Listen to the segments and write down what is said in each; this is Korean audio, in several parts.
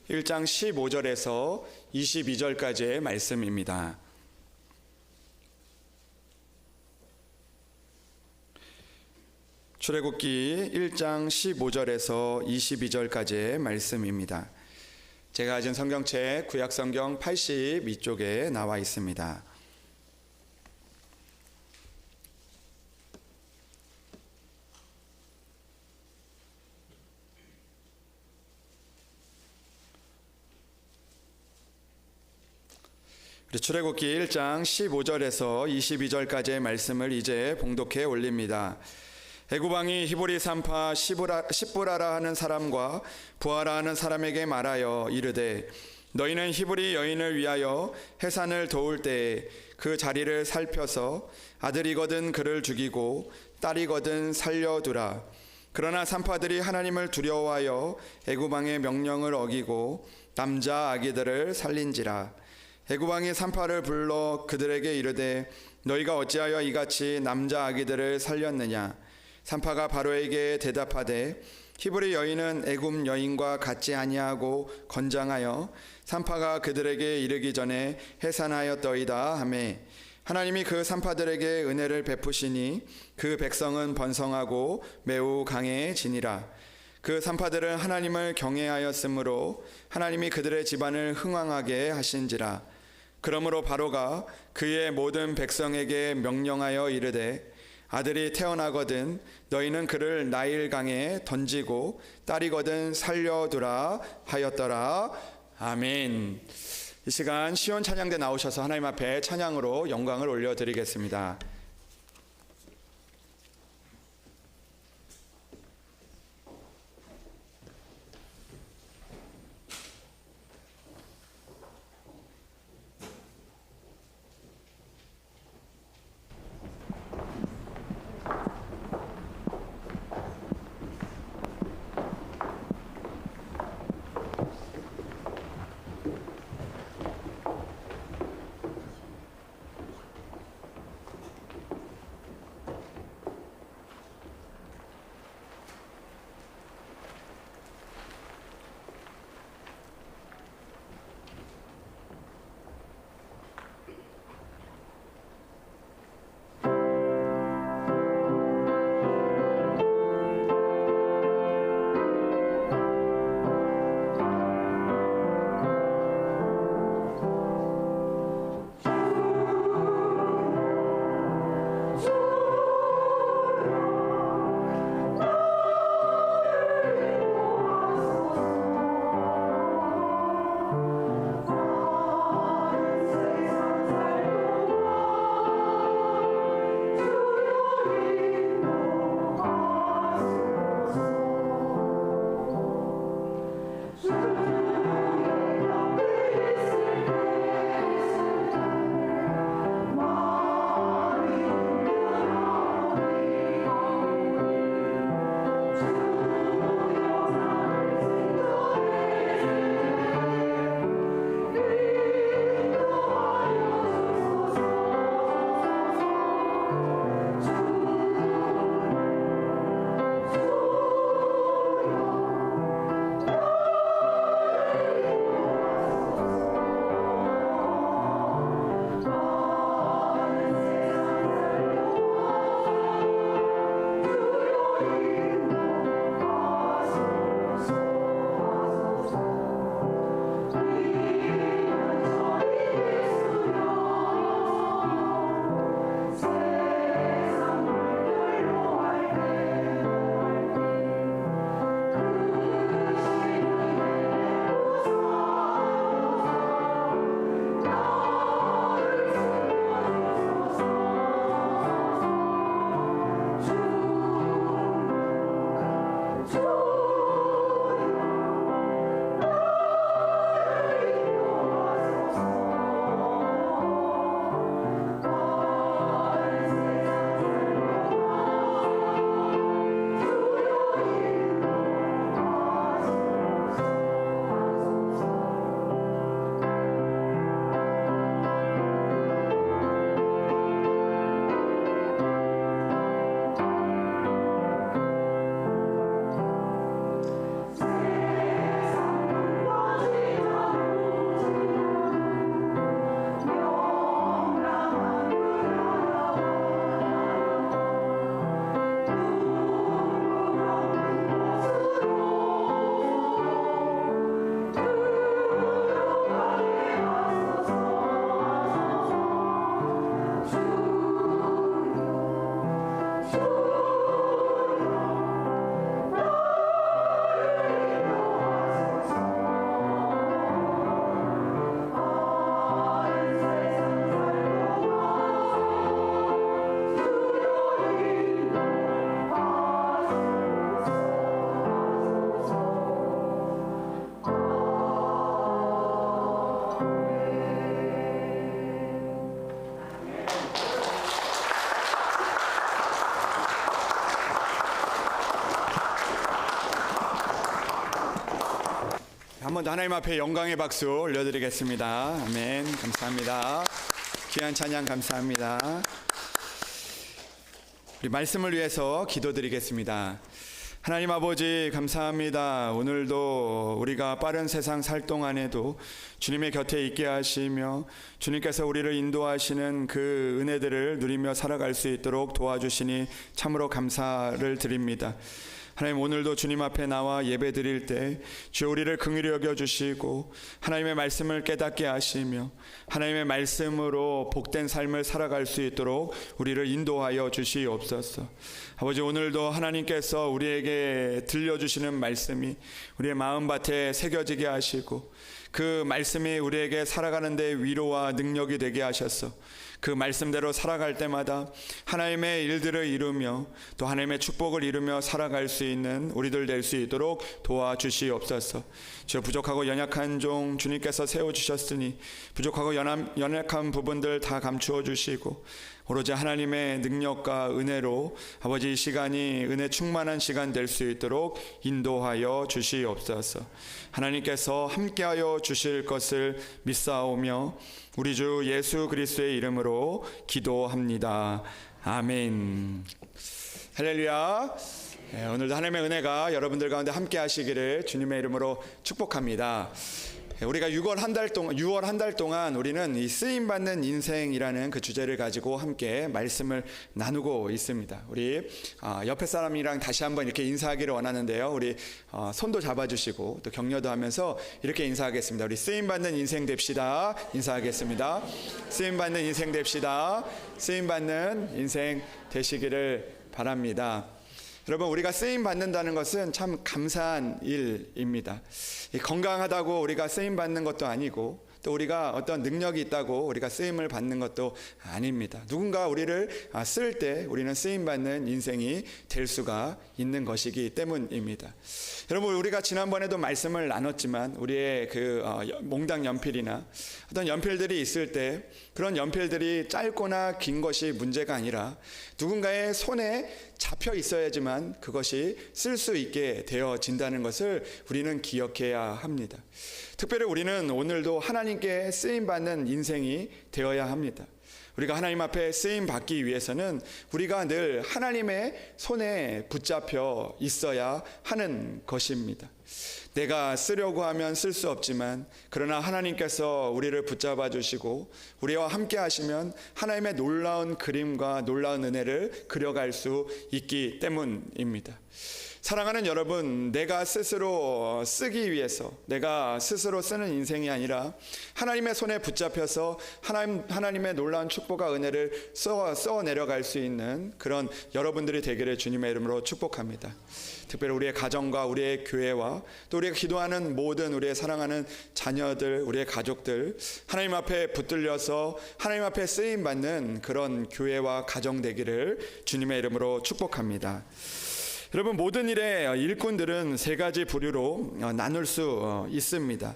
1장 15절에서 22절까지의 말씀입니다. 출애굽기 1장 15절에서 22절까지의 말씀입니다. 제가 가진 성경책 구약성경 82쪽에 나와 있습니다. 출애굽기 1장 15절에서 22절까지의 말씀을 이제 봉독해 올립니다. 애굽왕이 히브리 산파 십부라라 하는 사람과 부하라 하는 사람에게 말하여 이르되 너희는 히브리 여인을 위하여 해산을 도울 때에 그 자리를 살펴서 아들이거든 그를 죽이고 딸이거든 살려두라. 그러나 산파들이 하나님을 두려워하여 애굽왕의 명령을 어기고 남자 아기들을 살린지라. 애굽왕이 산파를 불러 그들에게 이르되 너희가 어찌하여 이같이 남자 아기들을 살렸느냐. 산파가 바로에게 대답하되 히브리 여인은 애굽 여인과 같지 아니하고 건장하여 산파가 그들에게 이르기 전에 해산하였더이다 하매 하나님이 그 산파들에게 은혜를 베푸시니 그 백성은 번성하고 매우 강해지니라. 그 산파들은 하나님을 경외하였으므로 하나님이 그들의 집안을 흥왕하게 하신지라. 그러므로 바로가 그의 모든 백성에게 명령하여 이르되 아들이 태어나거든 너희는 그를 나일강에 던지고 딸이거든 살려두라 하였더라. 아멘. 이 시간 시온 찬양대 나오셔서 하나님 앞에 찬양으로 영광을 올려드리겠습니다. 번 더 하나님 앞에 영광의 박수 올려드리겠습니다. 아멘. 감사합니다. 귀한 찬양 감사합니다. 우리 말씀을 위해서 기도드리겠습니다. 하나님 아버지 감사합니다. 오늘도 우리가 빠른 세상 살 동안에도 주님의 곁에 있게 하시며 주님께서 우리를 인도하시는 그 은혜들을 누리며 살아갈 수 있도록 도와주시니 참으로 감사를 드립니다. 하나님, 오늘도 주님 앞에 나와 예배 드릴 때 주 우리를 긍휼히 여겨주시고 하나님의 말씀을 깨닫게 하시며 하나님의 말씀으로 복된 삶을 살아갈 수 있도록 우리를 인도하여 주시옵소서. 아버지, 오늘도 하나님께서 우리에게 들려주시는 말씀이 우리의 마음밭에 새겨지게 하시고 그 말씀이 우리에게 살아가는 데 위로와 능력이 되게 하셔서 그 말씀대로 살아갈 때마다 하나님의 일들을 이루며 또 하나님의 축복을 이루며 살아갈 수 있는 우리들 될 수 있도록 도와주시옵소서. 저 부족하고 연약한 종 주님께서 세워주셨으니 부족하고 연약한 부분들 다 감추어 주시고 오로지 하나님의 능력과 은혜로 아버지, 이 시간이 은혜 충만한 시간 될 수 있도록 인도하여 주시옵소서. 하나님께서 함께하여 주실 것을 믿사오며 우리 주 예수 그리스도의 이름으로 기도합니다. 아멘. 할렐루야. 오늘도 하나님의 은혜가 여러분들 가운데 함께 하시기를 주님의 이름으로 축복합니다. 우리가 6월 한 달 동안 우리는 이 쓰임받는 인생이라는 그 주제를 가지고 함께 말씀을 나누고 있습니다. 우리 옆에 사람이랑 다시 한번 이렇게 인사하기를 원하는데요. 우리 손도 잡아주시고 또 격려도 하면서 이렇게 인사하겠습니다. 우리 쓰임받는 인생 됩시다. 인사하겠습니다. 쓰임받는 인생 됩시다. 쓰임받는 인생 되시기를 바랍니다. 여러분, 우리가 쓰임 받는다는 것은 참 감사한 일입니다. 건강하다고 우리가 쓰임 받는 것도 아니고 또 우리가 어떤 능력이 있다고 우리가 쓰임을 받는 것도 아닙니다. 누군가 우리를 쓸 때 우리는 쓰임 받는 인생이 될 수가 있는 것이기 때문입니다. 여러분, 우리가 지난번에도 말씀을 나눴지만 우리의 그 몽당 연필이나 어떤 연필들이 있을 때 그런 연필들이 짧거나 긴 것이 문제가 아니라 누군가의 손에 잡혀 있어야지만 그것이 쓸 수 있게 되어진다는 것을 우리는 기억해야 합니다. 특별히 우리는 오늘도 하나님께 쓰임받는 인생이 되어야 합니다. 우리가 하나님 앞에 쓰임 받기 위해서는 우리가 늘 하나님의 손에 붙잡혀 있어야 하는 것입니다. 내가 쓰려고 하면 쓸 수 없지만 그러나 하나님께서 우리를 붙잡아 주시고 우리와 함께 하시면 하나님의 놀라운 그림과 놀라운 은혜를 그려갈 수 있기 때문입니다. 사랑하는 여러분, 내가 스스로 쓰기 위해서 내가 스스로 쓰는 인생이 아니라 하나님의 손에 붙잡혀서 하나님의 놀라운 축복과 은혜를 써 내려갈 수 있는 그런 여러분들이 되기를 주님의 이름으로 축복합니다. 특별히 우리의 가정과 우리의 교회와 또 우리가 기도하는 모든 우리의 사랑하는 자녀들, 우리의 가족들 하나님 앞에 붙들려서 하나님 앞에 쓰임받는 그런 교회와 가정 되기를 주님의 이름으로 축복합니다. 여러분, 모든 일의 일꾼들은 세 가지 부류로 나눌 수 있습니다.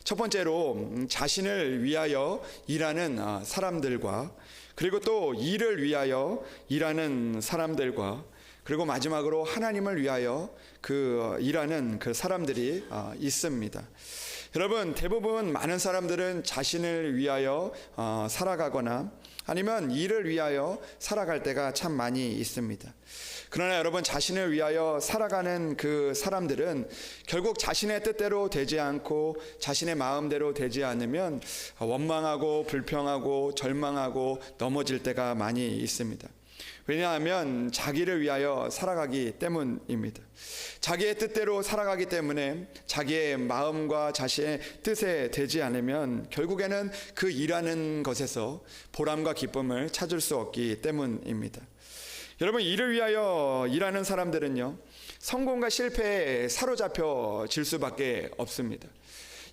첫 번째로 자신을 위하여 일하는 사람들과 그리고 또 일을 위하여 일하는 사람들과 그리고 마지막으로 하나님을 위하여 일하는 그 사람들이 있습니다. 여러분, 대부분 많은 사람들은 자신을 위하여 살아가거나 아니면 일을 위하여 살아갈 때가 참 많이 있습니다. 그러나 여러분, 자신을 위하여 살아가는 그 사람들은 결국 자신의 뜻대로 되지 않고 자신의 마음대로 되지 않으면 원망하고 불평하고 절망하고 넘어질 때가 많이 있습니다. 왜냐하면 자기를 위하여 살아가기 때문입니다. 자기의 뜻대로 살아가기 때문에 자기의 마음과 자신의 뜻에 되지 않으면 결국에는 그 일하는 것에서 보람과 기쁨을 찾을 수 없기 때문입니다. 여러분, 일을 위하여 일하는 사람들은요, 성공과 실패에 사로잡혀질 수밖에 없습니다.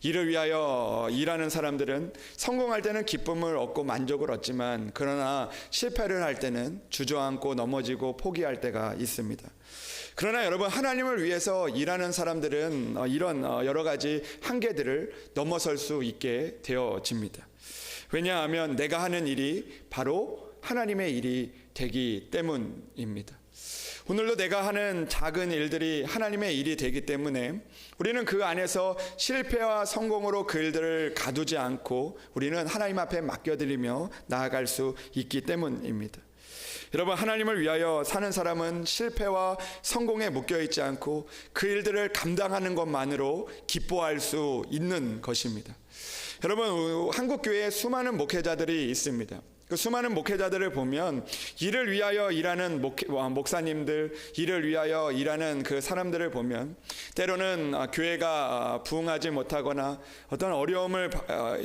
일을 위하여 일하는 사람들은 성공할 때는 기쁨을 얻고 만족을 얻지만 그러나 실패를 할 때는 주저앉고 넘어지고 포기할 때가 있습니다. 그러나 여러분, 하나님을 위해서 일하는 사람들은 이런 여러 가지 한계들을 넘어설 수 있게 되어집니다. 왜냐하면 내가 하는 일이 바로 하나님의 일이 되기 때문입니다. 오늘도 내가 하는 작은 일들이 하나님의 일이 되기 때문에 우리는 그 안에서 실패와 성공으로 그 일들을 가두지 않고 우리는 하나님 앞에 맡겨드리며 나아갈 수 있기 때문입니다. 여러분, 하나님을 위하여 사는 사람은 실패와 성공에 묶여있지 않고 그 일들을 감당하는 것만으로 기뻐할 수 있는 것입니다. 여러분, 한국교회에 수많은 목회자들이 있습니다. 그 수많은 목회자들을 보면 일을 위하여 일하는 목사님들, 일을 위하여 일하는 그 사람들을 보면 때로는 교회가 부흥하지 못하거나 어떤 어려움을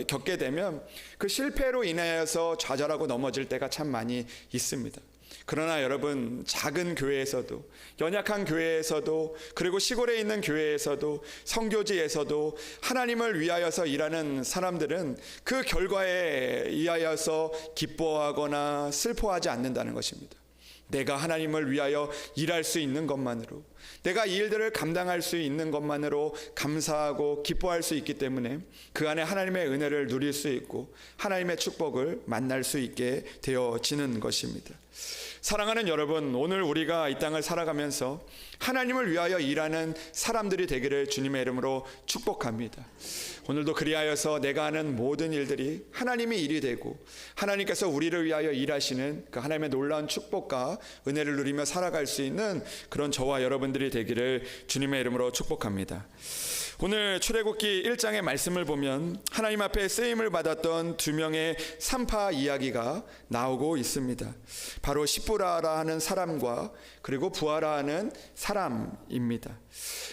겪게 되면 그 실패로 인하여서 좌절하고 넘어질 때가 참 많이 있습니다. 그러나 여러분, 작은 교회에서도, 연약한 교회에서도, 그리고 시골에 있는 교회에서도, 성교지에서도 하나님을 위하여서 일하는 사람들은 그 결과에 의하여서 기뻐하거나 슬퍼하지 않는다는 것입니다. 내가 하나님을 위하여 일할 수 있는 것만으로, 내가 이 일들을 감당할 수 있는 것만으로 감사하고 기뻐할 수 있기 때문에 그 안에 하나님의 은혜를 누릴 수 있고 하나님의 축복을 만날 수 있게 되어지는 것입니다. 사랑하는 여러분, 오늘 우리가 이 땅을 살아가면서 하나님을 위하여 일하는 사람들이 되기를 주님의 이름으로 축복합니다. 오늘도 그리하여서 내가 하는 모든 일들이 하나님의 일이 되고 하나님께서 우리를 위하여 일하시는 그 하나님의 놀라운 축복과 은혜를 누리며 살아갈 수 있는 그런 저와 여러분들이 되기를 주님의 이름으로 축복합니다. 오늘 출애굽기 1장의 말씀을 보면 하나님 앞에 쓰임을 받았던 두 명의 산파 이야기가 나오고 있습니다. 바로 십부라라 하는 사람과 그리고 부하라 하는 사람입니다.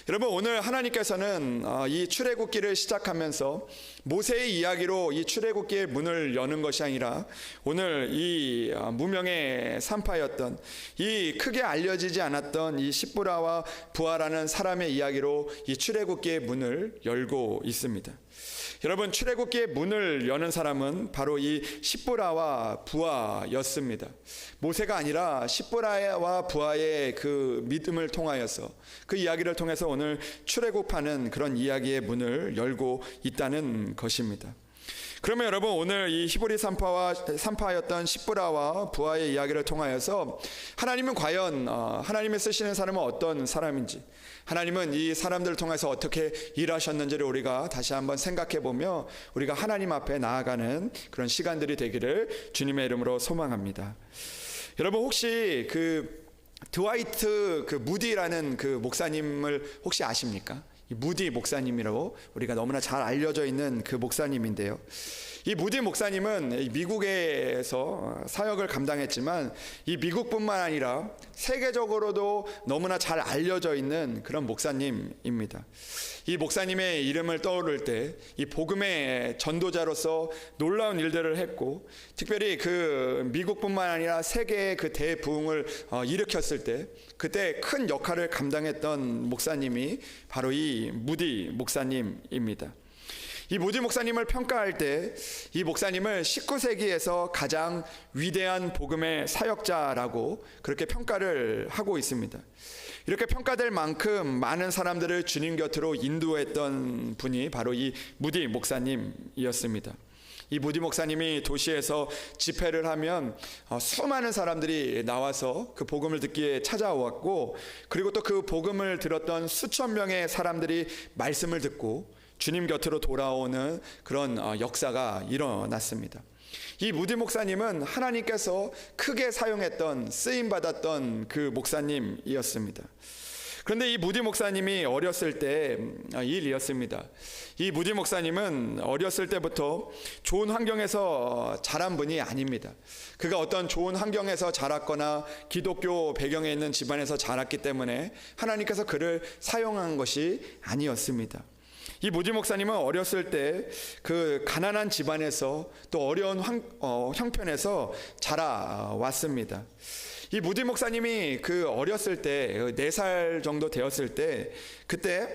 여러분, 오늘 하나님께서는 이 출애굽기를 시작하면서 모세의 이야기로 이 출애굽기의 문을 여는 것이 아니라 오늘 이 무명의 산파였던 이 크게 알려지지 않았던 이 십부라와 부하라는 사람의 이야기로 이 출애굽기의 문을 열고 있습니다. 여러분, 출애굽기의 문을 여는 사람은 바로 이 십부라와 부하였습니다. 모세가 아니라 십부라와 부하의 그 믿음을 통하여서 그 이야기를 통해서 오늘 출애굽하는 그런 이야기의 문을 열고 있다는 것입니다. 그러면 여러분, 오늘 이 히브리 산파였던 십부라와 부하의 이야기를 통하여서 하나님은 과연 하나님이 쓰시는 사람은 어떤 사람인지, 하나님은 이 사람들을 통해서 어떻게 일하셨는지를 우리가 다시 한번 생각해 보며 우리가 하나님 앞에 나아가는 그런 시간들이 되기를 주님의 이름으로 소망합니다. 여러분, 혹시 그 드와이트 그 무디라는 그 목사님을 혹시 아십니까? 이 무디 목사님이라고 우리가 너무나 잘 알려져 있는 그 목사님인데요. 이 무디 목사님은 미국에서 사역을 감당했지만 이 미국뿐만 아니라 세계적으로도 너무나 잘 알려져 있는 그런 목사님입니다. 이 목사님의 이름을 떠오를 때 이 복음의 전도자로서 놀라운 일들을 했고, 특별히 그 미국뿐만 아니라 세계의 그 대부흥을 일으켰을 때 그때 큰 역할을 감당했던 목사님이 바로 이 무디 목사님입니다. 이 무디 목사님을 평가할 때 이 목사님을 19세기에서 가장 위대한 복음의 사역자라고 그렇게 평가를 하고 있습니다. 이렇게 평가될 만큼 많은 사람들을 주님 곁으로 인도했던 분이 바로 이 무디 목사님이었습니다. 이 무디 목사님이 도시에서 집회를 하면 수많은 사람들이 나와서 그 복음을 듣기에 찾아왔고, 그리고 또 그 복음을 들었던 수천 명의 사람들이 말씀을 듣고 주님 곁으로 돌아오는 그런 역사가 일어났습니다. 이 무디 목사님은 하나님께서 크게 사용했던, 쓰임받았던 그 목사님이었습니다. 그런데 이 무디 목사님이 어렸을 때 일이었습니다. 이 무디 목사님은 어렸을 때부터 좋은 환경에서 자란 분이 아닙니다. 그가 어떤 좋은 환경에서 자랐거나 기독교 배경에 있는 집안에서 자랐기 때문에 하나님께서 그를 사용한 것이 아니었습니다. 이 무디 목사님은 어렸을 때 그 가난한 집안에서 또 어려운 형편에서 자라왔습니다. 이 무디 목사님이 그 어렸을 때 4살 정도 되었을 때 그때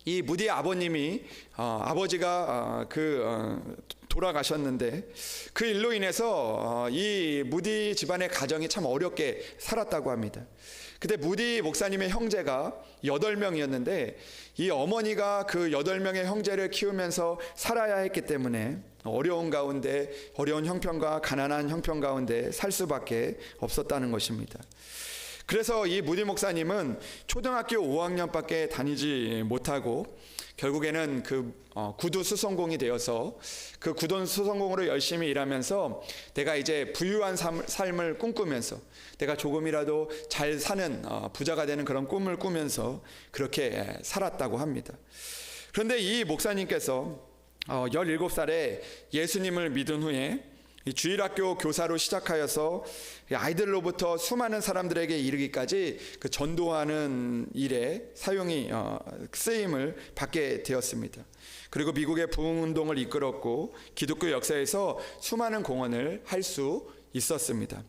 이 무디의 아버님이 아버지가 돌아가셨는데 그 일로 인해서 이 무디 집안의 가정이 참 어렵게 살았다고 합니다. 그때 무디 목사님의 형제가 8명이었는데 이 어머니가 그 8명의 형제를 키우면서 살아야 했기 때문에 어려운 가운데, 어려운 형편과 가난한 형편 가운데 살 수밖에 없었다는 것입니다. 그래서 이 무디 목사님은 초등학교 5학년밖에 다니지 못하고 결국에는 구두 수성공이 되어서 그 구두 수성공으로 열심히 일하면서 내가 이제 부유한 삶을 꿈꾸면서 내가 조금이라도 잘 사는 부자가 되는 그런 꿈을 꾸면서 그렇게 살았다고 합니다. 그런데 이 목사님께서 17살에 예수님을 믿은 후에 주일학교 교사로 시작하여서 아이들로부터 수많은 사람들에게 이르기까지 그 전도하는 일에 쓰임을 받게 되었습니다. 그리고 미국의 부흥운동을 이끌었고 기독교 역사에서 수많은 공헌을 할 수 있었습니다.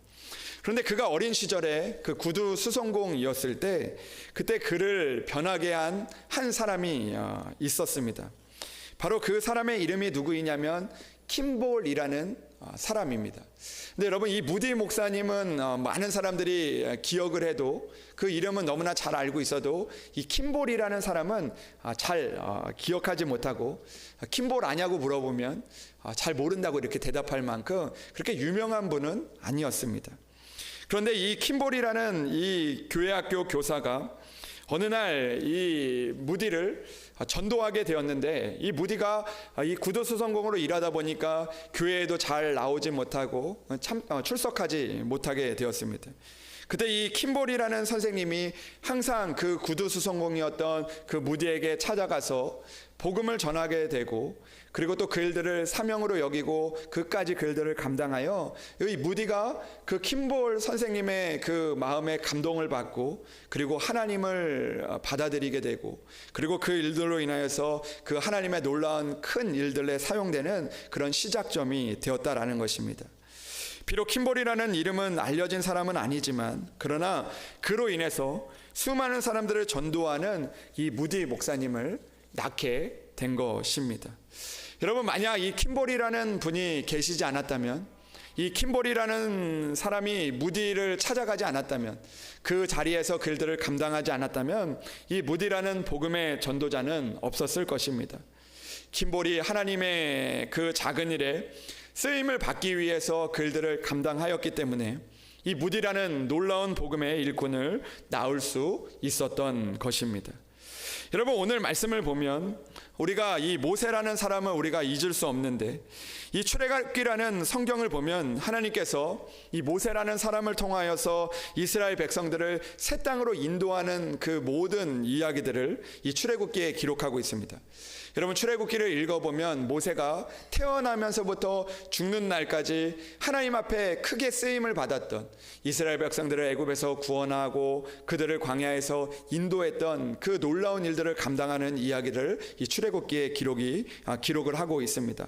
그런데 그가 어린 시절에 그 구두 수성공이었을 때 그때 그를 변하게 한 사람이 있었습니다. 바로 그 사람의 이름이 누구이냐면 킴볼이라는 사람입니다. 근데 여러분, 이 무디 목사님은 많은 사람들이 기억을 해도 그 이름은 너무나 잘 알고 있어도 이 킴볼이라는 사람은 잘 기억하지 못하고 킴볼 아냐고 물어보면 잘 모른다고 이렇게 대답할 만큼 그렇게 유명한 분은 아니었습니다. 그런데 이 킴볼이라는 이 교회학교 교사가 어느 날 이 무디를 전도하게 되었는데, 이 무디가 이 구두수성공으로 일하다 보니까 교회에도 잘 나오지 못하고 출석하지 못하게 되었습니다. 그때 이 킴볼이라는 선생님이 항상 그 구두수성공이었던 그 무디에게 찾아가서 복음을 전하게 되고, 그리고 또 그 일들을 사명으로 여기고 그까지 그 일들을 감당하여 이 무디가 그 킴볼 선생님의 그 마음에 감동을 받고 그리고 하나님을 받아들이게 되고, 그리고 그 일들로 인하여서 그 하나님의 놀라운 큰 일들에 사용되는 그런 시작점이 되었다라는 것입니다. 비록 킴볼이라는 이름은 알려진 사람은 아니지만, 그러나 그로 인해서 수많은 사람들을 전도하는 이 무디 목사님을 낳게 된 것입니다. 여러분, 만약 이 킴볼이라는 분이 계시지 않았다면, 이 킴볼이라는 사람이 무디를 찾아가지 않았다면, 그 자리에서 글들을 감당하지 않았다면 이 무디라는 복음의 전도자는 없었을 것입니다. 킴볼이 하나님의 그 작은 일에 쓰임을 받기 위해서 글들을 감당하였기 때문에 이 무디라는 놀라운 복음의 일꾼을 낳을 수 있었던 것입니다. 여러분, 오늘 말씀을 보면 우리가 이 모세라는 사람을 우리가 잊을 수 없는데, 이 출애굽기라는 성경을 보면 하나님께서 이 모세라는 사람을 통하여서 이스라엘 백성들을 새 땅으로 인도하는 그 모든 이야기들을 이 출애굽기에 기록하고 있습니다. 여러분, 출애굽기를 읽어보면 모세가 태어나면서부터 죽는 날까지 하나님 앞에 크게 쓰임을 받았던, 이스라엘 백성들을 애굽에서 구원하고 그들을 광야에서 인도했던 그 놀라운 일들을 감당하는 이야기를 이 출애굽기에 기록을 하고 있습니다.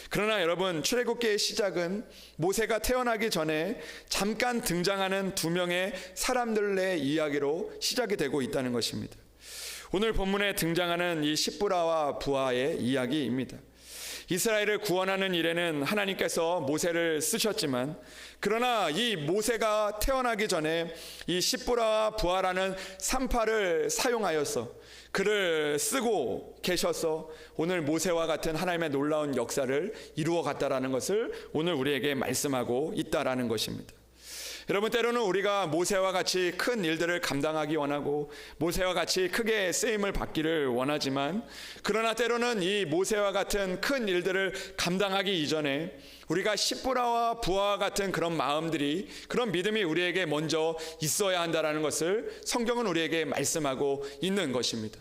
그러나 여러분, 출애굽기의 시작은 모세가 태어나기 전에 잠깐 등장하는 두 명의 사람들의 이야기로 시작이 되고 있다는 것입니다. 오늘 본문에 등장하는 이 십부라와 부하의 이야기입니다. 이스라엘을 구원하는 일에는 하나님께서 모세를 쓰셨지만, 그러나 이 모세가 태어나기 전에 이 십부라와 부하라는 산파를 사용하여서 그를 쓰고 계셔서 오늘 모세와 같은 하나님의 놀라운 역사를 이루어 갔다라는 것을 오늘 우리에게 말씀하고 있다라는 것입니다. 여러분, 때로는 우리가 모세와 같이 큰 일들을 감당하기 원하고 모세와 같이 크게 쓰임을 받기를 원하지만, 그러나 때로는 이 모세와 같은 큰 일들을 감당하기 이전에 우리가 십부라와 부하와 같은 그런 마음들이, 그런 믿음이 우리에게 먼저 있어야 한다는 것을 성경은 우리에게 말씀하고 있는 것입니다.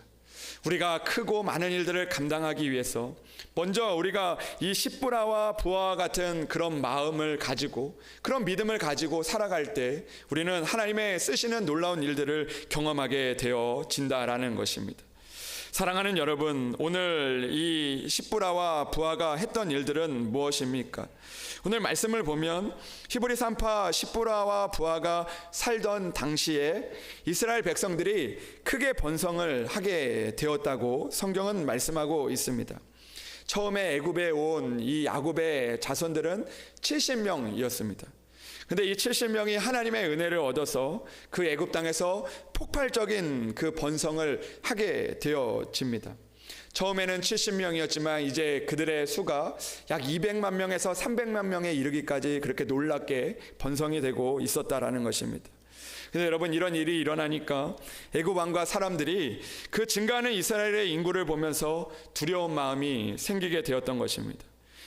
우리가 크고 많은 일들을 감당하기 위해서 먼저 우리가 이 십부라와 부하와 같은 그런 마음을 가지고, 그런 믿음을 가지고 살아갈 때 우리는 하나님의 쓰시는 놀라운 일들을 경험하게 되어진다라는 것입니다. 사랑하는 여러분, 오늘 이 십부라와 부하가 했던 일들은 무엇입니까? 오늘 말씀을 보면 히브리 산파 십부라와 부하가 살던 당시에 이스라엘 백성들이 크게 번성을 하게 되었다고 성경은 말씀하고 있습니다. 처음에 애굽에 온 이 야곱의 자손들은 70명이었습니다. 근데 이 70명이 하나님의 은혜를 얻어서 그 애굽 땅에서 폭발적인 그 번성을 하게 되어집니다. 처음에는 70명이었지만 이제 그들의 수가 약 200만 명에서 300만 명에 이르기까지 그렇게 놀랍게 번성이 되고 있었다라는 것입니다. 근데 여러분, 이런 일이 일어나니까 애굽 왕과 사람들이 그 증가하는 이스라엘의 인구를 보면서 두려운 마음이 생기게 되었던 것입니다.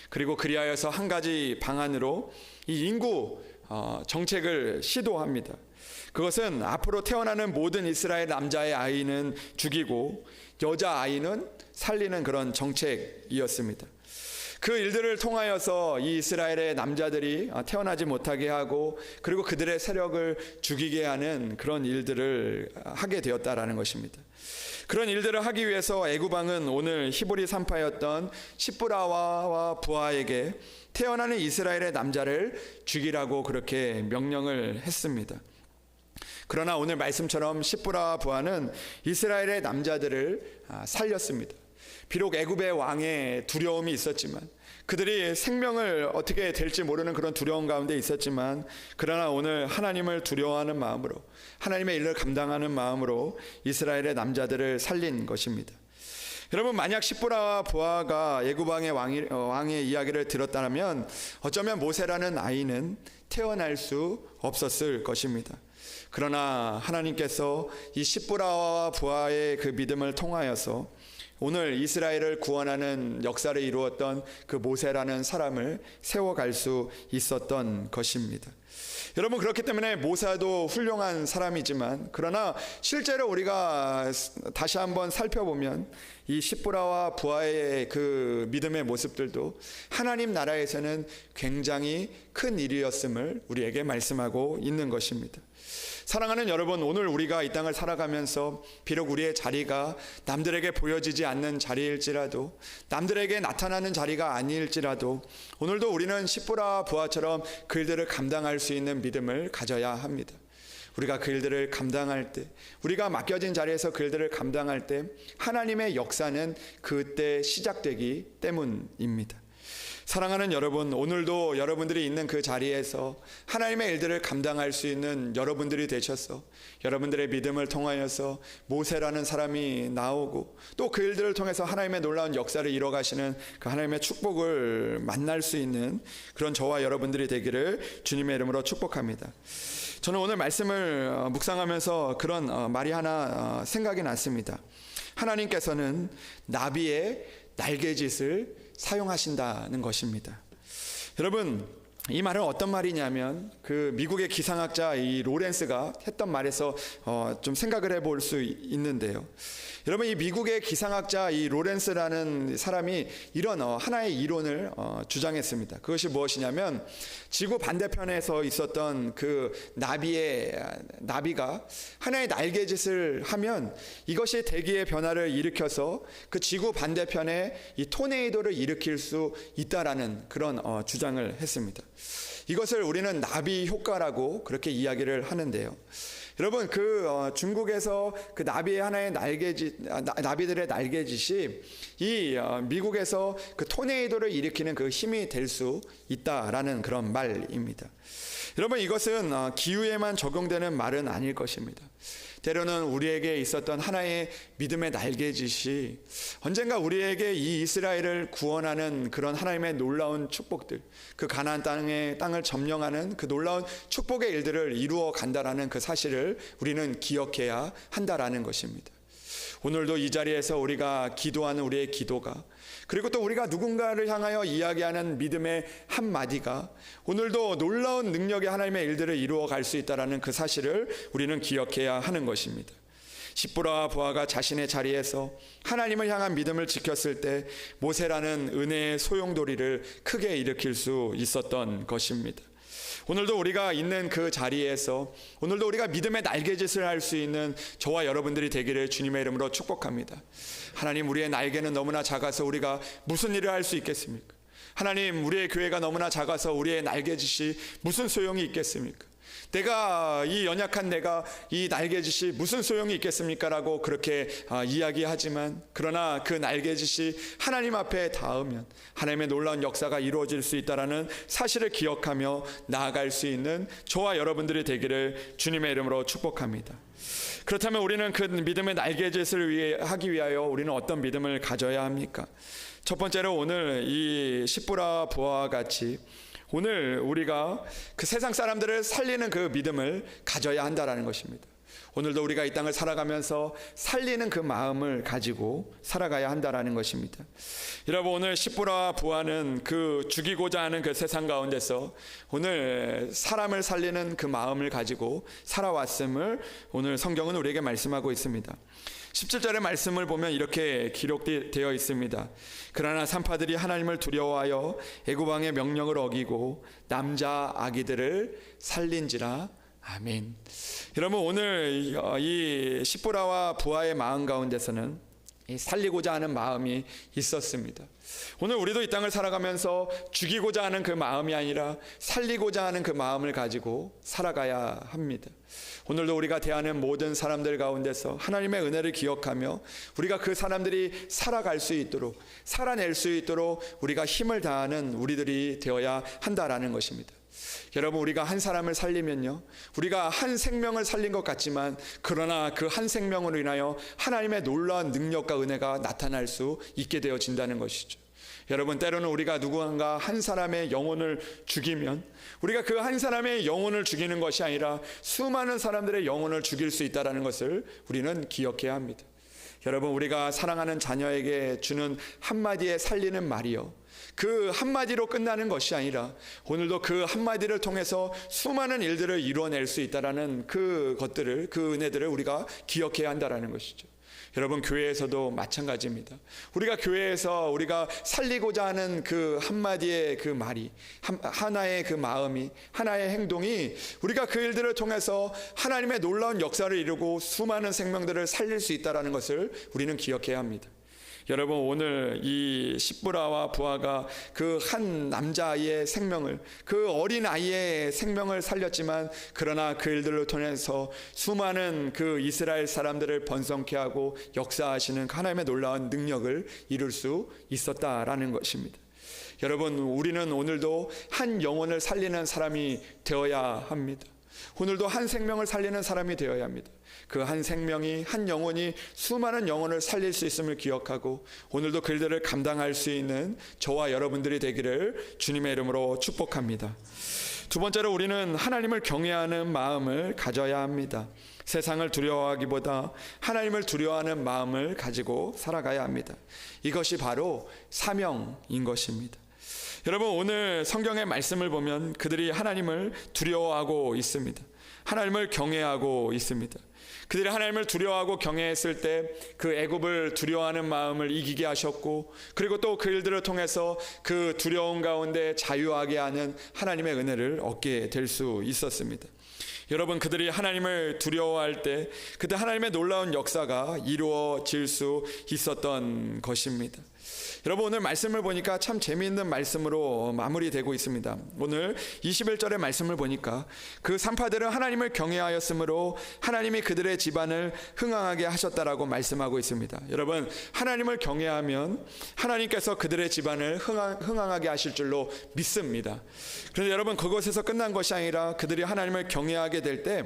그리고 그리하여서 한 가지 방안으로 이 인구 정책을 시도합니다. 그것은 앞으로 태어나는 모든 이스라엘 남자의 아이는 죽이고 여자 아이는 살리는 그런 정책이었습니다. 그 일들을 통하여서 이 이스라엘의 남자들이 태어나지 못하게 하고 그리고 그들의 세력을 죽이게 하는 그런 일들을 하게 되었다라는 것입니다. 그런 일들을 하기 위해서 애굽 왕은 오늘 히브리 산파였던 시브라와 부하에게 태어나는 이스라엘의 남자를 죽이라고 그렇게 명령을 했습니다. 그러나 오늘 말씀처럼 시브라와 부하는 이스라엘의 남자들을 살렸습니다. 비록 애굽의 왕의 두려움이 있었지만, 그들이 생명을 어떻게 될지 모르는 그런 두려움 가운데 있었지만, 그러나 오늘 하나님을 두려워하는 마음으로, 하나님의 일을 감당하는 마음으로 이스라엘의 남자들을 살린 것입니다. 여러분, 만약 시브라와 부하가 애굽 왕의 이야기를 들었다면 어쩌면 모세라는 아이는 태어날 수 없었을 것입니다. 그러나 하나님께서 이 시브라와 부하의 그 믿음을 통하여서 오늘 이스라엘을 구원하는 역사를 이루었던 그 모세라는 사람을 세워갈 수 있었던 것입니다. 여러분, 그렇기 때문에 모세도 훌륭한 사람이지만, 그러나 실제로 우리가 다시 한번 살펴보면 이 시브라와 부하의 그 믿음의 모습들도 하나님 나라에서는 굉장히 큰 일이었음을 우리에게 말씀하고 있는 것입니다. 사랑하는 여러분, 오늘 우리가 이 땅을 살아가면서 비록 우리의 자리가 남들에게 보여지지 않는 자리일지라도, 남들에게 나타나는 자리가 아닐지라도 오늘도 우리는 시브라와 부하처럼 그 일들을 감당할 수 있는 믿음을 가져야 합니다. 우리가 그 일들을 감당할 때, 우리가 맡겨진 자리에서 그 일들을 감당할 때 하나님의 역사는 그때 시작되기 때문입니다. 사랑하는 여러분, 오늘도 여러분들이 있는 그 자리에서 하나님의 일들을 감당할 수 있는 여러분들이 되셔서 여러분들의 믿음을 통하여서 모세라는 사람이 나오고 또 그 일들을 통해서 하나님의 놀라운 역사를 이뤄가시는 그 하나님의 축복을 만날 수 있는 그런 저와 여러분들이 되기를 주님의 이름으로 축복합니다. 저는 오늘 말씀을 묵상하면서 그런 말이 하나 생각이 났습니다. 하나님께서는 나비의 날개짓을 사용하신다는 것입니다. 여러분, 이 말은 어떤 말이냐면 그 미국의 기상학자 이 로렌스가 했던 말에서 좀 생각을 해볼 수 있는데요. 여러분, 이 미국의 기상학자 이 로렌스라는 사람이 이런 하나의 이론을 주장했습니다. 그것이 무엇이냐면 지구 반대편에서 있었던 그 나비가 하나의 날개짓을 하면 이것이 대기의 변화를 일으켜서 그 지구 반대편에 이 토네이도를 일으킬 수 있다라는 그런 주장을 했습니다. 이것을 우리는 나비 효과라고 그렇게 이야기를 하는데요. 여러분, 중국에서 그 나비들의 날개짓이 이 미국에서 그 토네이도를 일으키는 그 힘이 될 수 있다라는 그런 말입니다. 여러분, 이것은 기후에만 적용되는 말은 아닐 것입니다. 때로는 우리에게 있었던 하나의 믿음의 날개짓이 언젠가 우리에게 이 이스라엘을 구원하는 그런 하나님의 놀라운 축복들, 그 가나안 땅을 점령하는 그 놀라운 축복의 일들을 이루어 간다라는 그 사실을 우리는 기억해야 한다라는 것입니다. 오늘도 이 자리에서 우리가 기도하는 우리의 기도가, 그리고 또 우리가 누군가를 향하여 이야기하는 믿음의 한마디가 오늘도 놀라운 능력의 하나님의 일들을 이루어 갈 수 있다는 그 사실을 우리는 기억해야 하는 것입니다. 시브라와 부하가 자신의 자리에서 하나님을 향한 믿음을 지켰을 때 모세라는 은혜의 소용돌이를 크게 일으킬 수 있었던 것입니다. 오늘도 우리가 있는 그 자리에서 오늘도 우리가 믿음의 날개짓을 할 수 있는 저와 여러분들이 되기를 주님의 이름으로 축복합니다. 하나님, 우리의 날개는 너무나 작아서 우리가 무슨 일을 할 수 있겠습니까? 하나님, 우리의 교회가 너무나 작아서 우리의 날개짓이 무슨 소용이 있겠습니까? 이 연약한 내가 이 날개짓이 무슨 소용이 있겠습니까? 라고 그렇게 이야기하지만, 그러나 그 날개짓이 하나님 앞에 닿으면 하나님의 놀라운 역사가 이루어질 수 있다는 사실을 기억하며 나아갈 수 있는 저와 여러분들이 되기를 주님의 이름으로 축복합니다. 그렇다면 우리는 그 믿음의 날개짓을 하기 위하여 우리는 어떤 믿음을 가져야 합니까? 첫 번째로 오늘 이 시브라 부하와 같이 오늘 우리가 그 세상 사람들을 살리는 그 믿음을 가져야 한다라는 것입니다. 오늘도 우리가 이 땅을 살아가면서 살리는 그 마음을 가지고 살아가야 한다라는 것입니다. 여러분, 오늘 십부라와 부하는 그 죽이고자 하는 그 세상 가운데서 오늘 사람을 살리는 그 마음을 가지고 살아왔음을 오늘 성경은 우리에게 말씀하고 있습니다. 17절의 말씀을 보면 이렇게 기록되어 있습니다. 그러나 산파들이 하나님을 두려워하여 애굽 왕의 명령을 어기고 남자 아기들을 살린지라. 아멘. 여러분, 오늘 이 십부라와 부하의 마음 가운데서는 살리고자 하는 마음이 있었습니다. 오늘 우리도 이 땅을 살아가면서 죽이고자 하는 그 마음이 아니라 살리고자 하는 그 마음을 가지고 살아가야 합니다. 오늘도 우리가 대하는 모든 사람들 가운데서 하나님의 은혜를 기억하며 우리가 그 사람들이 살아갈 수 있도록, 살아낼 수 있도록 우리가 힘을 다하는 우리들이 되어야 한다라는 것입니다. 여러분, 우리가 한 사람을 살리면요, 우리가 한 생명을 살린 것 같지만 그러나 그 한 생명으로 인하여 하나님의 놀라운 능력과 은혜가 나타날 수 있게 되어진다는 것이죠. 여러분, 때로는 우리가 누군가 한 사람의 영혼을 죽이면 우리가 그 한 사람의 영혼을 죽이는 것이 아니라 수많은 사람들의 영혼을 죽일 수 있다는 것을 우리는 기억해야 합니다. 여러분, 우리가 사랑하는 자녀에게 주는 한마디의 살리는 말이요, 그 한마디로 끝나는 것이 아니라 오늘도 그 한마디를 통해서 수많은 일들을 이루어낼 수 있다는 그 것들을, 그 은혜들을 우리가 기억해야 한다는 것이죠. 여러분, 교회에서도 마찬가지입니다. 우리가 교회에서 우리가 살리고자 하는 그 한마디의 그 말이, 하나의 그 마음이, 하나의 행동이 우리가 그 일들을 통해서 하나님의 놀라운 역사를 이루고 수많은 생명들을 살릴 수 있다는 것을 우리는 기억해야 합니다. 여러분, 오늘 이 십부라와 부하가 그 한 남자아이의 생명을, 그 어린 아이의 생명을 살렸지만 그러나 그 일들을 통해서 수많은 그 이스라엘 사람들을 번성케 하고 역사하시는 하나님의 놀라운 능력을 이룰 수 있었다라는 것입니다. 여러분, 우리는 오늘도 한 영혼을 살리는 사람이 되어야 합니다. 오늘도 한 생명을 살리는 사람이 되어야 합니다. 그 한 생명이, 한 영혼이 수많은 영혼을 살릴 수 있음을 기억하고 오늘도 그 일들을 감당할 수 있는 저와 여러분들이 되기를 주님의 이름으로 축복합니다. 두 번째로, 우리는 하나님을 경외하는 마음을 가져야 합니다. 세상을 두려워하기보다 하나님을 두려워하는 마음을 가지고 살아가야 합니다. 이것이 바로 사명인 것입니다. 여러분, 오늘 성경의 말씀을 보면 그들이 하나님을 두려워하고 있습니다. 하나님을 경외하고 있습니다. 그들이 하나님을 두려워하고 경외했을 때 그 애굽을 두려워하는 마음을 이기게 하셨고, 그리고 또 그 일들을 통해서 그 두려움 가운데 자유하게 하는 하나님의 은혜를 얻게 될 수 있었습니다. 여러분, 그들이 하나님을 두려워할 때 그때 하나님의 놀라운 역사가 이루어질 수 있었던 것입니다. 여러분, 오늘 말씀을 보니까 참 재미있는 말씀으로 마무리되고 있습니다. 오늘 21절의 말씀을 보니까 그 산파들은 하나님을 경외하였으므로 하나님이 그들의 집안을 흥왕하게 하셨다라고 말씀하고 있습니다. 여러분, 하나님을 경외하면 하나님께서 그들의 집안을 흥왕하게 하실 줄로 믿습니다. 그런데 여러분, 그것에서 끝난 것이 아니라 그들이 하나님을 경외하게 될 때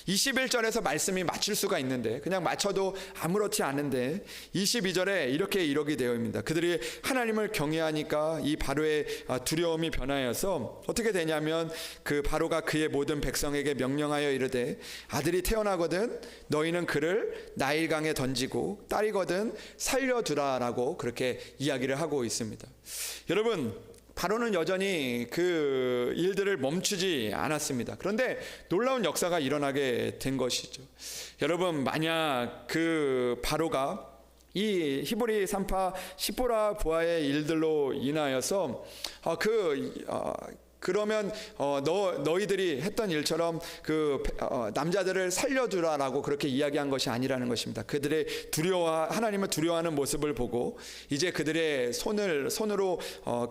21절에서 말씀이 맞출 수가 있는데 그냥 맞춰도 아무렇지 않은데 22절에 이렇게 이르게 되어 있습니다. 그들이 하나님을 경외하니까 이 바로의 두려움이 변하여서 어떻게 되냐면 그 바로가 그의 모든 백성에게 명령하여 이르되 아들이 태어나거든 너희는 그를 나일강에 던지고 딸이거든 살려두라라고 그렇게 이야기를 하고 있습니다. 여러분, 바로는 여전히 그 일들을 멈추지 않았습니다. 그런데 놀라운 역사가 일어나게 된 것이죠. 여러분, 만약 그 바로가 이 히브리 산파 십보라 부하의 일들로 인하여서 그러면 너희들이 했던 일처럼 그 남자들을 살려두라라고 그렇게 이야기한 것이 아니라는 것입니다. 그들의 하나님을 두려워하는 모습을 보고 이제 그들의 손으로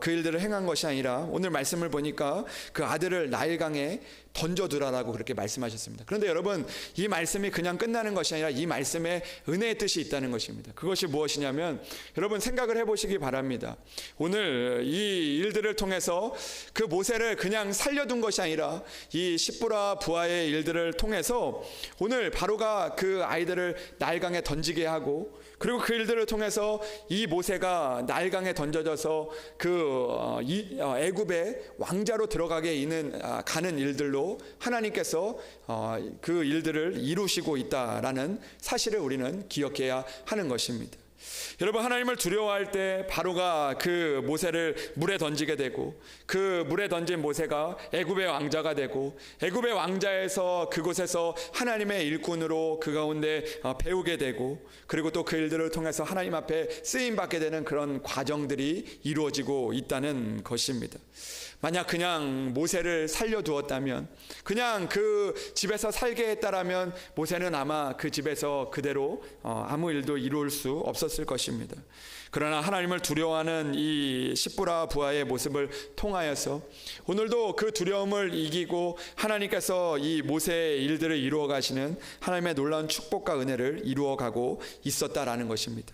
그 일들을 행한 것이 아니라 오늘 말씀을 보니까 그 아들을 나일강에 던져두라라고 그렇게 말씀하셨습니다. 그런데 여러분, 이 말씀이 그냥 끝나는 것이 아니라 이 말씀에 은혜의 뜻이 있다는 것입니다. 그것이 무엇이냐면, 여러분 생각을 해보시기 바랍니다. 오늘 이 일들을 통해서 그 모세를 그냥 살려둔 것이 아니라 이 십부라 부하의 일들을 통해서 오늘 바로가 그 아이들을 나일강에 던지게 하고, 그리고 그 일들을 통해서 이 모세가 나일강에 던져져서 그 애굽의 왕자로 들어가게 가는 일들로 하나님께서 그 일들을 이루시고 있다라는 사실을 우리는 기억해야 하는 것입니다. 여러분, 하나님을 두려워할 때 바로가 그 모세를 물에 던지게 되고, 그 물에 던진 모세가 애굽의 왕자가 되고, 애굽의 왕자에서 그곳에서 하나님의 일꾼으로 그 가운데 배우게 되고, 그리고 또 그 일들을 통해서 하나님 앞에 쓰임 받게 되는 그런 과정들이 이루어지고 있다는 것입니다. 만약 그냥 모세를 살려두었다면, 그냥 그 집에서 살게 했다라면 모세는 아마 그 집에서 그대로 아무 일도 이룰 수 없었을 것입니다. 그러나 하나님을 두려워하는 이 십부라 부하의 모습을 통하여서 오늘도 그 두려움을 이기고 하나님께서 이 모세의 일들을 이루어 가시는 하나님의 놀라운 축복과 은혜를 이루어 가고 있었다라는 것입니다.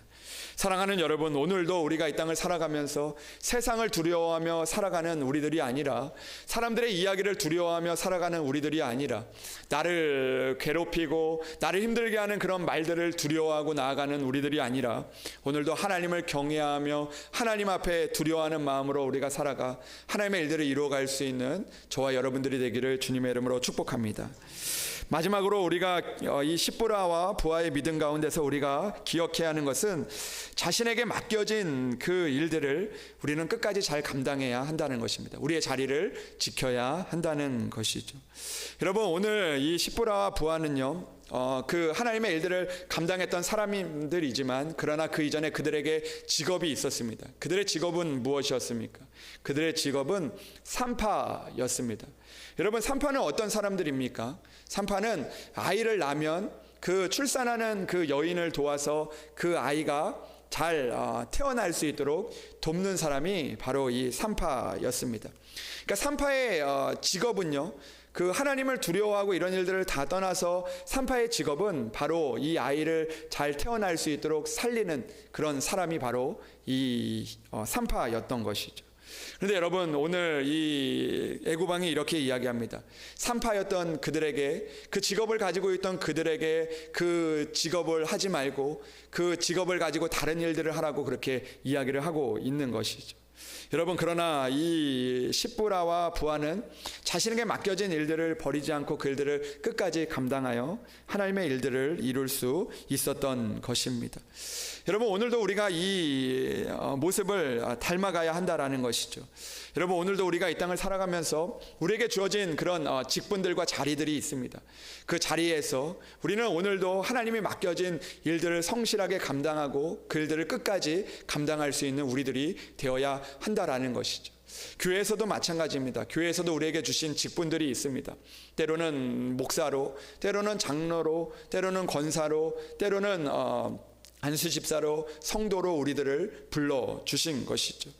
사랑하는 여러분, 오늘도 우리가 이 땅을 살아가면서 세상을 두려워하며 살아가는 우리들이 아니라, 사람들의 이야기를 두려워하며 살아가는 우리들이 아니라, 나를 괴롭히고 나를 힘들게 하는 그런 말들을 두려워하고 나아가는 우리들이 아니라, 오늘도 하나님을 경외하며 하나님 앞에 두려워하는 마음으로 우리가 살아가 하나님의 일들을 이루어갈 수 있는 저와 여러분들이 되기를 주님의 이름으로 축복합니다. 마지막으로 우리가 이 십부라와 부하의 믿음 가운데서 우리가 기억해야 하는 것은, 자신에게 맡겨진 그 일들을 우리는 끝까지 잘 감당해야 한다는 것입니다. 우리의 자리를 지켜야 한다는 것이죠. 여러분, 오늘 이 십부라와 부하는요, 그 하나님의 일들을 감당했던 사람들이지만, 그러나 그 이전에 그들에게 직업이 있었습니다. 그들의 직업은 무엇이었습니까? 그들의 직업은 산파였습니다. 여러분, 산파는 어떤 사람들입니까? 산파는 아이를 낳으면 그 출산하는 그 여인을 도와서 그 아이가 잘 태어날 수 있도록 돕는 사람이 바로 이 산파였습니다. 그러니까 산파의 직업은요, 그 하나님을 두려워하고 이런 일들을 다 떠나서 산파의 직업은 바로 이 아이를 잘 태어날 수 있도록 살리는 그런 사람이 바로 이 산파였던 것이죠. 그런데 여러분, 오늘 이 애굽왕이 이렇게 이야기합니다. 산파였던 그들에게, 그 직업을 가지고 있던 그들에게 그 직업을 하지 말고 그 직업을 가지고 다른 일들을 하라고 그렇게 이야기를 하고 있는 것이죠. 여러분, 그러나 이 십부라와 부하는 자신에게 맡겨진 일들을 버리지 않고 그 일들을 끝까지 감당하여 하나님의 일들을 이룰 수 있었던 것입니다. 여러분, 오늘도 우리가 이 모습을 닮아가야 한다라는 것이죠. 여러분, 오늘도 우리가 이 땅을 살아가면서 우리에게 주어진 그런 직분들과 자리들이 있습니다. 그 자리에서 우리는 오늘도 하나님이 맡겨진 일들을 성실하게 감당하고 그 일들을 끝까지 감당할 수 있는 우리들이 되어야 한다라는 것이죠. 교회에서도 마찬가지입니다. 교회에서도 우리에게 주신 직분들이 있습니다. 때로는 목사로, 때로는 장로로, 때로는 권사로, 때로는 안수집사로, 성도로 우리들을 불러주신 것이죠.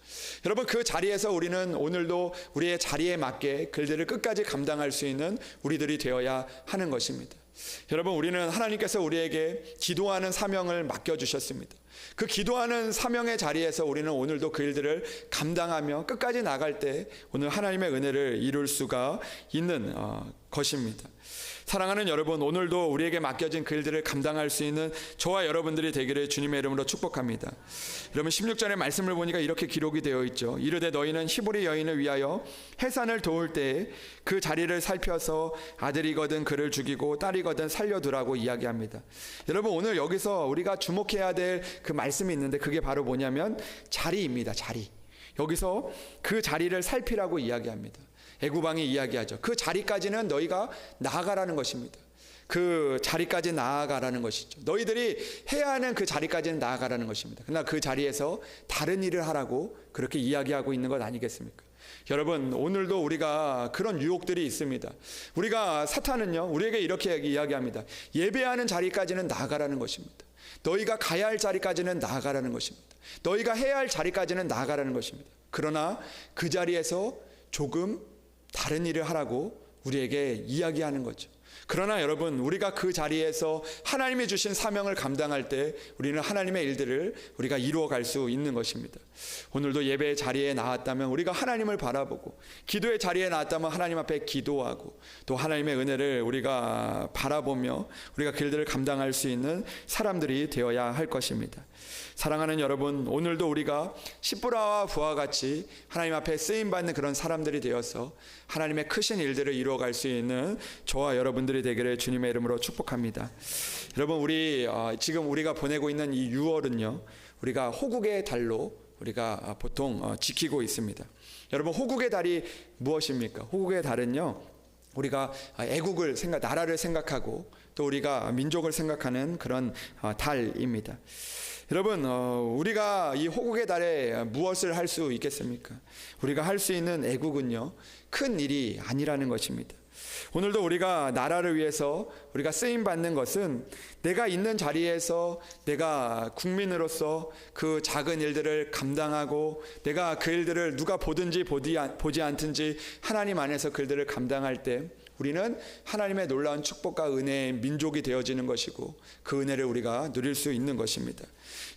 여러분, 그 자리에서 우리는 오늘도 우리의 자리에 맞게 그들을 끝까지 감당할 수 있는 우리들이 되어야 하는 것입니다. 여러분, 우리는 하나님께서 우리에게 기도하는 사명을 맡겨주셨습니다. 그 기도하는 사명의 자리에서 우리는 오늘도 그 일들을 감당하며 끝까지 나갈 때 오늘 하나님의 은혜를 이룰 수가 있는 것입니다. 사랑하는 여러분, 오늘도 우리에게 맡겨진 그 일들을 감당할 수 있는 저와 여러분들이 되기를 주님의 이름으로 축복합니다. 여러분, 16절의 말씀을 보니까 이렇게 기록이 되어 있죠. 이르되 너희는 히브리 여인을 위하여 해산을 도울 때에 그 자리를 살펴서 아들이거든 그를 죽이고 딸이거든 살려두라고 이야기합니다. 여러분, 오늘 여기서 우리가 주목해야 될 그 말씀이 있는데, 그게 바로 뭐냐면 자리입니다. 자리. 여기서 그 자리를 살피라고 이야기합니다. 애굽왕이 이야기하죠. 그 자리까지는 너희가 나아가라는 것입니다. 그 자리까지 나아가라는 것이죠. 너희들이 해야 하는 그 자리까지는 나아가라는 것입니다. 그러나 그 자리에서 다른 일을 하라고 그렇게 이야기하고 있는 것 아니겠습니까? 여러분, 오늘도 우리가 그런 유혹들이 있습니다. 우리가 사탄은요, 우리에게 이렇게 이야기합니다. 예배하는 자리까지는 나아가라는 것입니다. 너희가 가야 할 자리까지는 나아가라는 것입니다. 너희가 해야 할 자리까지는 나아가라는 것입니다. 그러나 그 자리에서 조금 다른 일을 하라고 우리에게 이야기하는 거죠. 그러나 여러분, 우리가 그 자리에서 하나님이 주신 사명을 감당할 때 우리는 하나님의 일들을 우리가 이루어갈 수 있는 것입니다. 오늘도 예배의 자리에 나왔다면 우리가 하나님을 바라보고, 기도의 자리에 나왔다면 하나님 앞에 기도하고, 또 하나님의 은혜를 우리가 바라보며 우리가 그 일들을 감당할 수 있는 사람들이 되어야 할 것입니다. 사랑하는 여러분, 오늘도 우리가 십부라와 부와 같이 하나님 앞에 쓰임받는 그런 사람들이 되어서 하나님의 크신 일들을 이루어갈 수 있는 저와 여러분들이 되기를 주님의 이름으로 축복합니다. 여러분, 우리 지금 우리가 보내고 있는 이 6월은요, 우리가 호국의 달로 우리가 보통 지키고 있습니다. 여러분, 호국의 달이 무엇입니까? 호국의 달은요, 우리가 애국을 나라를 생각하고 또 우리가 민족을 생각하는 그런 달입니다. 여러분, 우리가 이 호국의 달에 무엇을 할 수 있겠습니까? 우리가 할 수 있는 애국은요, 큰 일이 아니라는 것입니다. 오늘도 우리가 나라를 위해서 우리가 쓰임받는 것은 내가 있는 자리에서 내가 국민으로서 그 작은 일들을 감당하고, 내가 그 일들을 누가 보든지 보지 않든지 하나님 안에서 그 일들을 감당할 때 우리는 하나님의 놀라운 축복과 은혜의 민족이 되어지는 것이고, 그 은혜를 우리가 누릴 수 있는 것입니다.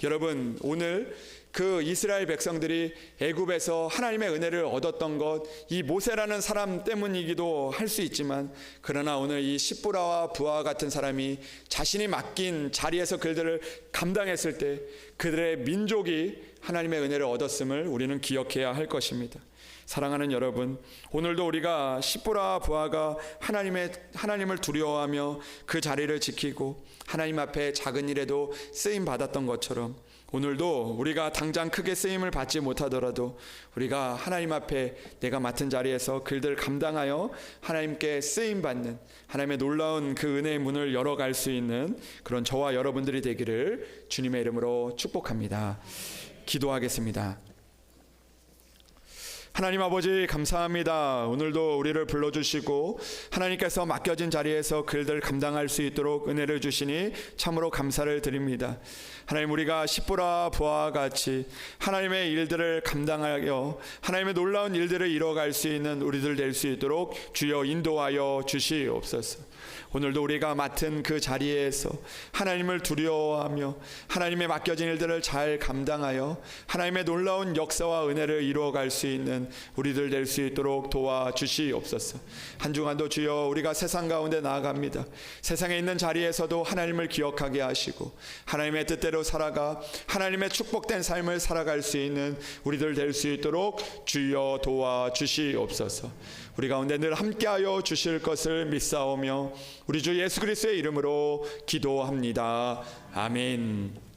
여러분, 오늘 그 이스라엘 백성들이 애굽에서 하나님의 은혜를 얻었던 것, 이 모세라는 사람 때문이기도 할 수 있지만, 그러나 오늘 이 십부라와 부와 같은 사람이 자신이 맡긴 자리에서 그들을 감당했을 때 그들의 민족이 하나님의 은혜를 얻었음을 우리는 기억해야 할 것입니다. 사랑하는 여러분, 오늘도 우리가 십부라와 부하가 하나님을 두려워하며 그 자리를 지키고 하나님 앞에 작은 일에도 쓰임 받았던 것처럼, 오늘도 우리가 당장 크게 쓰임을 받지 못하더라도 우리가 하나님 앞에 내가 맡은 자리에서 그들을 감당하여 하나님께 쓰임 받는 하나님의 놀라운 그 은혜의 문을 열어갈 수 있는 그런 저와 여러분들이 되기를 주님의 이름으로 축복합니다. 기도하겠습니다. 하나님 아버지, 감사합니다. 오늘도 우리를 불러주시고 하나님께서 맡겨진 자리에서 그들을 감당할 수 있도록 은혜를 주시니 참으로 감사를 드립니다. 하나님, 우리가 십부라 부와 같이 하나님의 일들을 감당하여 하나님의 놀라운 일들을 이뤄갈 수 있는 우리들 될 수 있도록 주여 인도하여 주시옵소서. 오늘도 우리가 맡은 그 자리에서 하나님을 두려워하며 하나님의 맡겨진 일들을 잘 감당하여 하나님의 놀라운 역사와 은혜를 이루어갈 수 있는 우리들 될 수 있도록 도와주시옵소서. 한 주간도 주여 우리가 세상 가운데 나아갑니다. 세상에 있는 자리에서도 하나님을 기억하게 하시고 하나님의 뜻대로 살아가 하나님의 축복된 삶을 살아갈 수 있는 우리들 될 수 있도록 주여 도와주시옵소서. 우리 가운데 늘 함께하여 주실 것을 믿사오며 우리 주 예수 그리스도의 이름으로 기도합니다. 아멘.